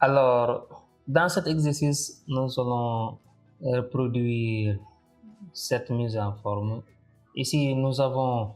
Alors, dans cet exercice, nous allons reproduire cette mise en forme. Ici, nous avons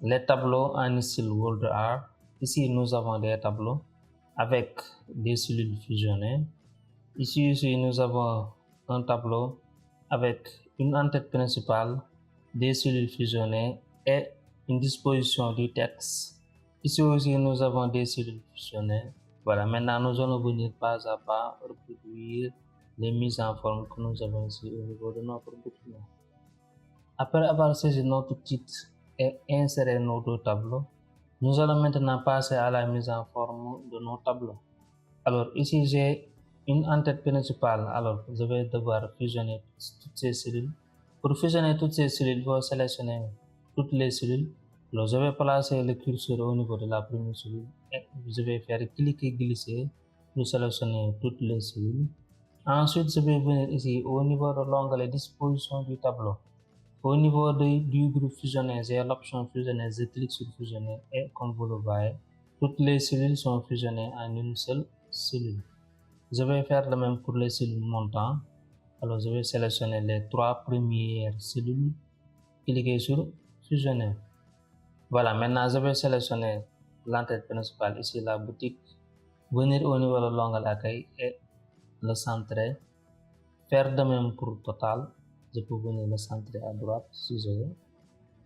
les tableaux en style World Art. Ici, nous avons des tableaux avec des cellules fusionnées. Ici, nous avons un tableau avec une en-tête principale, des cellules fusionnées et une disposition du texte. Ici aussi, nous avons des cellules fusionnées. Voilà, maintenant nous allons venir pas à pas reproduire les mises en forme que nous avons ici au niveau de notre document. Après avoir saisi notre titre et inséré nos deux tableaux, nous allons maintenant passer à la mise en forme de nos tableaux. Alors ici j'ai une en-tête principale, alors je vais devoir fusionner toutes ces cellules. Pour fusionner toutes ces cellules, il faut sélectionner toutes les cellules. Alors je vais placer le curseur au niveau de la première cellule et je vais faire cliquer glisser pour sélectionner toutes les cellules. Ensuite, je vais venir ici au niveau de l'onglet disposition du tableau. Au niveau du groupe fusionné, j'ai l'option fusionner, je clique sur fusionner et comme vous le voyez, toutes les cellules sont fusionnées en une seule cellule. Je vais faire le même pour les cellules montantes. Alors je vais sélectionner les trois premières cellules, cliquer sur fusionner. Voilà, maintenant je vais sélectionner l'entête principale, ici la boutique, venir au niveau de l'onglet accueil et le centrer. Faire de même pour total, je peux venir le centrer à droite si je veux.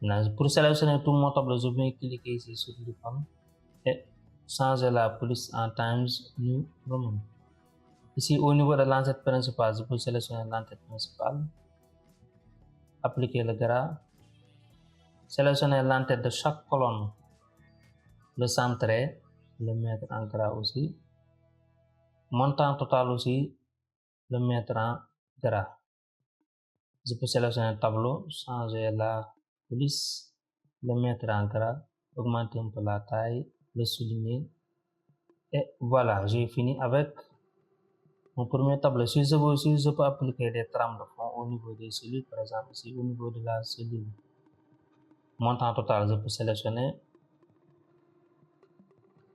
Maintenant, pour sélectionner tout mon tableau, je vais cliquer ici sur l'icône et changer la police en Times New Roman. Ici au niveau de l'entête principale, je peux sélectionner l'entête principale, appliquer le gras, sélectionner l'entête de chaque colonne, le centrer, le mettre en gras aussi, montant total aussi, le mettre en gras. Je peux sélectionner le tableau, changer la police, le mettre en gras, augmenter un peu la taille, le souligner et voilà, j'ai fini avec mon premier tableau. Si je veux aussi, je peux appliquer des trames de fond au niveau des cellules, par exemple ici au niveau de la cellule montant total, je peux sélectionner,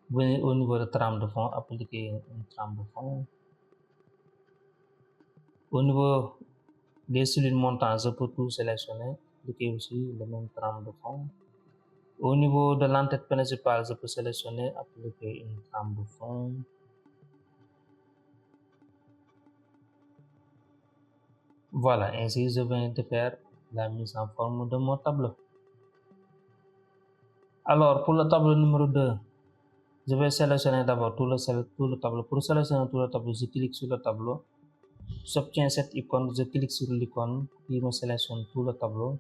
venir au niveau de trame de fond, appliquer une trame de fond. Au niveau des cellules montant, je peux tout sélectionner, appliquer aussi le même trame de fond. Au niveau de l'entête principale, je peux sélectionner, appliquer une trame de fond. Voilà, ainsi je viens de faire la mise en forme de mon tableau. Alors, pour le tableau numéro 2, je vais sélectionner d'abord tout le tableau. Pour sélectionner tout le tableau, je clique sur le tableau. J'obtiens cette icône, je clique sur l'icône qui me sélectionne tout le tableau.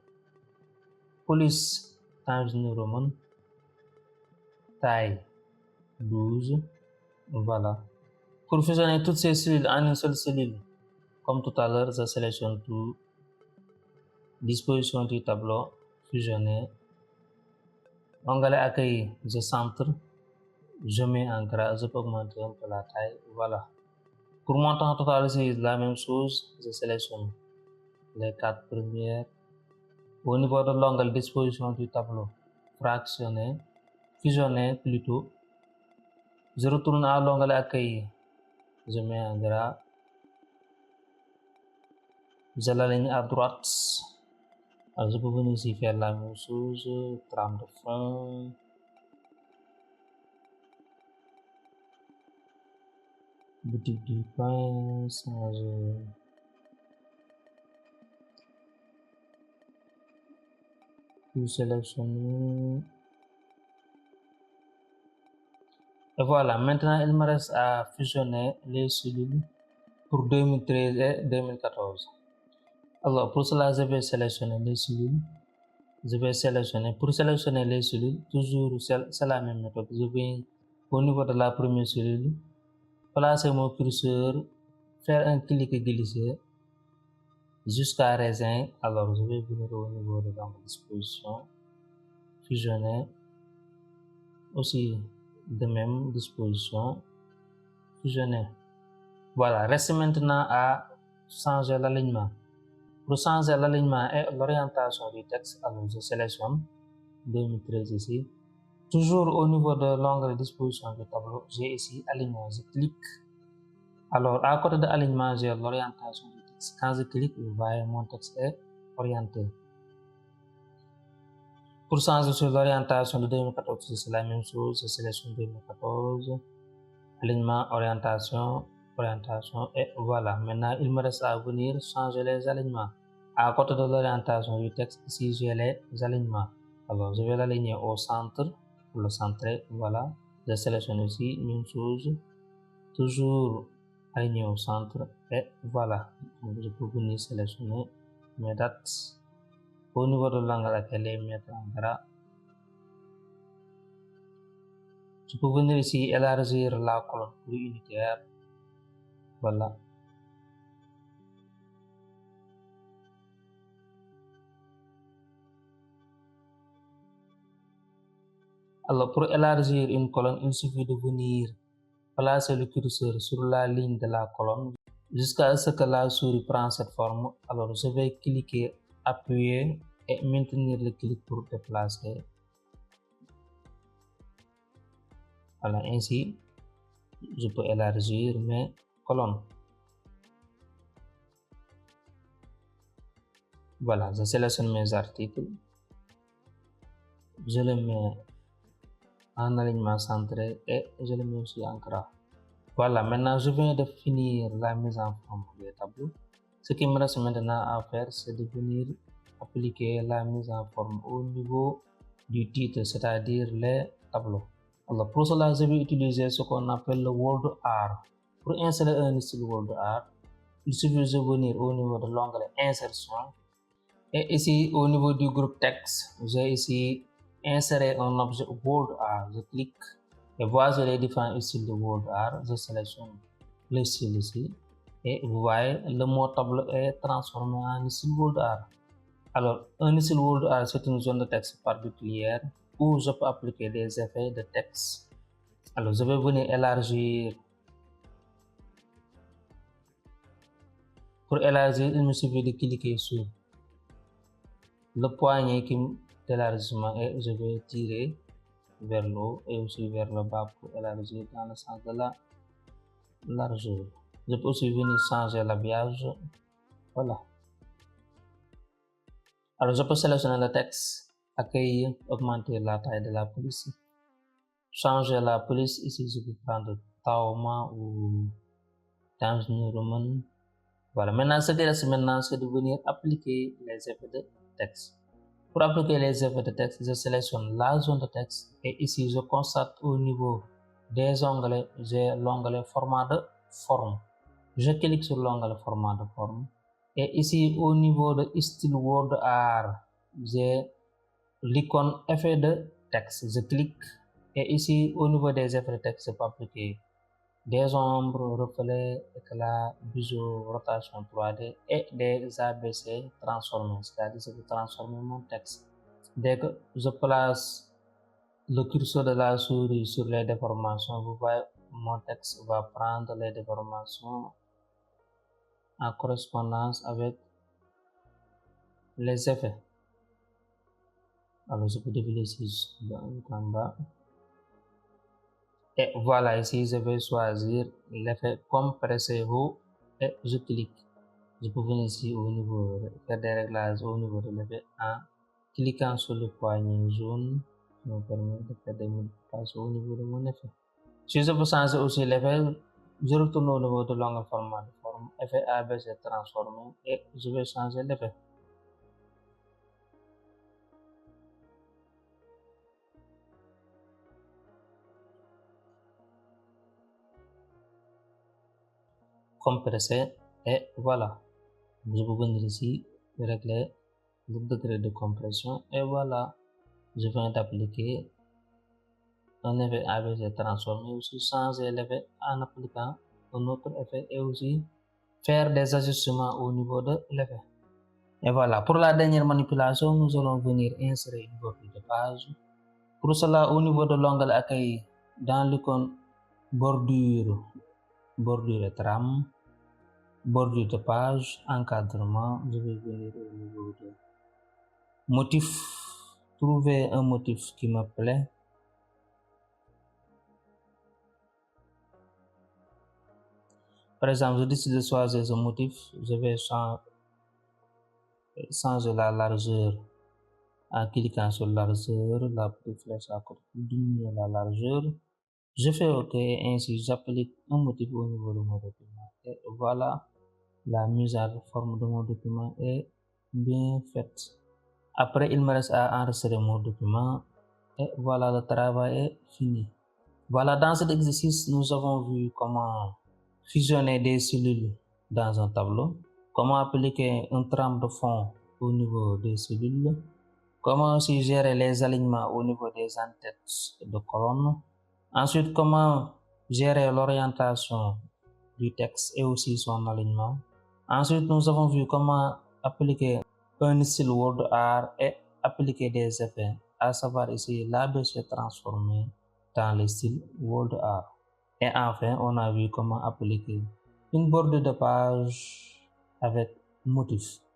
Police Times New Roman, taille 12, voilà. Pour fusionner toutes ces cellules en une seule cellule, comme tout à l'heure, je sélectionne tout, disposition du tableau, fusionner, onglet accueil, je centre, je mets en gras, je peux augmenter un peu la taille, voilà. Pour montant total, c'est la même chose, je sélectionne les 4 premières. Au niveau de l'onglet disposition du tableau, fractionner, fusionner plutôt, je retourne à l'onglet accueil, je mets en gras, je l'aligne à droite. Alors, je peux venir ici faire la même chose, trame de fond, boutique du pain, changer, tout sélectionner. Et voilà, maintenant il me reste à fusionner les cellules pour 2013 et 2014. Alors pour cela, je vais sélectionner les cellules. Je vais sélectionner, pour sélectionner les cellules, toujours c'est la même méthode. Je vais au niveau de la première cellule, placer mon curseur, faire un clic glissé jusqu'à raisin. Alors je vais venir au niveau de la disposition, fusionner, aussi de même disposition, fusionner. Voilà, reste maintenant à changer l'alignement. Pour changer l'alignement et l'orientation du texte, alors je sélectionne 2013 ici. Toujours au niveau de l'onglet disposition du tableau, j'ai ici alignement, je clique Alors, à côté de l'alignement, j'ai l'orientation du texte. Quand je clique, vous voyez mon texte est orienté. Pour changer sur l'orientation de 2014, c'est la même chose. Je sélectionne 2014, alignement, orientation, et voilà. Maintenant, il me reste à venir changer les alignements. À côté de l'orientation du texte, ici, j'ai les alignements. Alors, je vais l'aligner au centre, pour le centrer, voilà. Je sélectionne ici, même chose, toujours aligné au centre, et voilà. Donc, je peux venir sélectionner mes dates. Au niveau de l'angle à les mettre en gras. Je peux venir ici élargir la colonne plus unitaire. Voilà. Alors, pour élargir une colonne, il suffit de venir placer le curseur sur la ligne de la colonne jusqu'à ce que la souris prenne cette forme. Alors, je vais cliquer, appuyer et maintenir le clic pour déplacer. Voilà, ainsi, je peux élargir mes colonnes. Voilà, je sélectionne mes articles. Je le mets en alignement centré et je le mets aussi en gras. Voilà, maintenant je viens de finir la mise en forme des tableaux. Ce qui me reste maintenant à faire, c'est de venir appliquer la mise en forme au niveau du titre, c'est-à-dire les tableaux. Alors pour cela, je vais utiliser ce qu'on appelle le Word Art. Pour insérer un style Word Art, il suffit de venir au niveau de l'onglet Insertion. Et ici, au niveau du groupe texte, j'ai ici inséré un objet Word Art. Je clique et voici les différents styles de Word Art. Je sélectionne le style ici. Et vous voyez, le mot tableau est transformé en style Word Art. Alors, un style Word Art, c'est une zone de texte particulière où je peux appliquer des effets de texte. Alors, je vais venir élargir. Pour élargir, il me suffit de cliquer sur le poignet d'élargissement et je vais tirer vers le haut et aussi vers le bas pour élargir dans le sens de la largeur. Je peux aussi venir changer l'habillage. Voilà. Alors, je peux sélectionner le texte, accueillir, augmenter la taille de la police, changer la police. Ici, je peux prendre Taoma ou Times New Roman. Voilà. Maintenant, ce qui reste maintenant, c'est de venir appliquer les effets de texte. Pour appliquer les effets de texte, je sélectionne la zone de texte et ici, je constate au niveau des onglets, j'ai l'onglet format de forme. Je clique sur l'onglet format de forme et ici, au niveau de style Word Art, j'ai l'icône effet de texte. Je clique et ici, au niveau des effets de texte, je peux appliquer des ombres, reflets, éclat, biseau, rotation 3D et des ABC transformés, c'est-à-dire que je peux transformer mon texte. Dès que je place le curseur de la souris sur les déformations, vous voyez, mon texte va prendre les déformations en correspondance avec les effets. Alors, je peux défiler ici en bas. Et voilà, ici, je vais choisir l'effet compresser haut et je clique. Je peux venir ici au niveau, faire des réglages au niveau de l'effet en cliquant sur le poignet jaune, qui me permet de faire des modifications au niveau de mon effet. Si je veux changer aussi l'effet, je retourne au niveau de l'onglet format de forme, effet ABC transformé et je vais changer l'effet. Compresser et voilà. Je peux venir ici, régler le degré de compression et voilà. Je viens d'appliquer un effet ABC transformé, aussi changer l'effet en appliquant un autre effet et aussi faire des ajustements au niveau de l'effet. Et voilà, pour la dernière manipulation, nous allons venir insérer une bordure de page. Pour cela, au niveau de l'onglet accueil, dans l'icône bordure, bordure et trame, bordure de page, encadrement, je vais venir au niveau de motif, trouver un motif qui me plaît. Par exemple, je décide de choisir ce motif, je vais changer la largeur en cliquant sur largeur, la petite flèche à côté pour diminuer la largeur. Je fais OK et ainsi j'applique un motif au niveau de mon document. Et voilà, la mise en forme de mon document est bien faite. Après, il me reste à enregistrer mon document et voilà, le travail est fini. Voilà, dans cet exercice, nous avons vu comment fusionner des cellules dans un tableau, comment appliquer une trame de fond au niveau des cellules, comment aussi gérer les alignements au niveau des en-têtes de colonnes, ensuite comment gérer l'orientation du texte et aussi son alignement. Ensuite, nous avons vu comment appliquer un style word art et appliquer des effets, à savoir ici l'ABC transformé dans le style word art. Et enfin, on a vu comment appliquer une bordure de page avec motif.